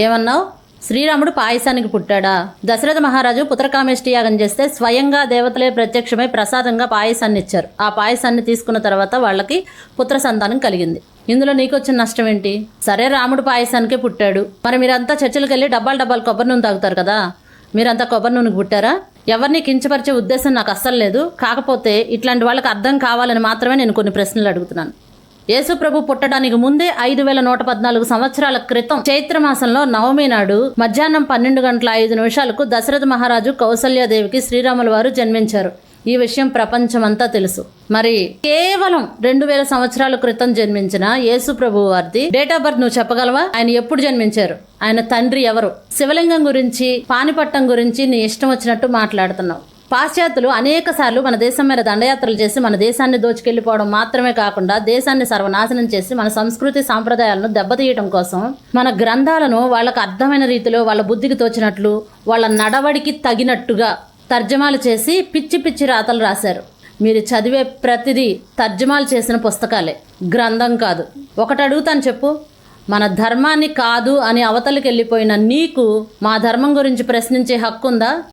ఏమన్నావు? శ్రీరాముడు పాయసానికి పుట్టాడా? దశరథ మహారాజు పుత్రకామేష్టి యాగం చేస్తే స్వయంగా దేవతలే ప్రత్యక్షమై ప్రసాదంగా పాయసాన్ని ఇచ్చారు. ఆ పాయసాన్ని తీసుకున్న తర్వాత వాళ్ళకి పుత్ర సంతానం కలిగింది. ఇందులో నీకొచ్చిన నష్టం ఏంటి? సరే, రాముడు పాయసానికే పుట్టాడు. మరి మీరంతా చర్చలకు వెళ్ళి డబ్బాలు కొబ్బరి నూనె తాగుతారు కదా, మీరంతా కొబ్బరి నూనెకి పుట్టారా? ఎవరిని కించపరిచే ఉద్దేశం నాకు అస్సలు లేదు. కాకపోతే ఇట్లాంటి వాళ్ళకి అర్థం కావాలని మాత్రమే నేను కొన్ని ప్రశ్నలు అడుగుతున్నాను. యేసు ప్రభు పుట్టడానికి ముందే 5114 సంవత్సరాల క్రితం చైత్రమాసంలో నవమి నాడు మధ్యాహ్నం 12:05 దశరథ మహారాజు కౌసల్యాదేవికి శ్రీరాముల వారు జన్మించారు. ఈ విషయం ప్రపంచమంతా తెలుసు. మరి కేవలం 2000 సంవత్సరాల క్రితం జన్మించిన యేసు ప్రభు వారిది డేట్ ఆఫ్ బర్త్ నువ్వు చెప్పగలవా? ఆయన ఎప్పుడు జన్మించారు? ఆయన తండ్రి ఎవరు? శివలింగం గురించి, పానిపట్టం గురించి నీ ఇష్టం వచ్చినట్టు మాట్లాడుతున్నావు. పాశ్చాత్యులు అనేక సార్లు మన దేశం మీద దండయాత్రలు చేసి మన దేశాన్ని దోచుకెళ్లిపోవడం మాత్రమే కాకుండా దేశాన్ని సర్వనాశనం చేసి మన సంస్కృతి సాంప్రదాయాలను దెబ్బతీయటం కోసం మన గ్రంథాలను వాళ్ళకు అర్థమైన రీతిలో వాళ్ళ బుద్ధికి తోచినట్లు వాళ్ళ నడవడికి తగినట్టుగా తర్జమాలు చేసి పిచ్చి పిచ్చి రాతలు రాశారు. మీరు చదివే ప్రతిదీ తర్జమాలు చేసిన పుస్తకాలే, గ్రంథం కాదు. ఒకటి అడుగుతాను చెప్పు, మన ధర్మాన్ని కాదు అని అవతలికి వెళ్ళిపోయిన నీకు మా ధర్మం గురించి ప్రశ్నించే హక్కు ఉందా?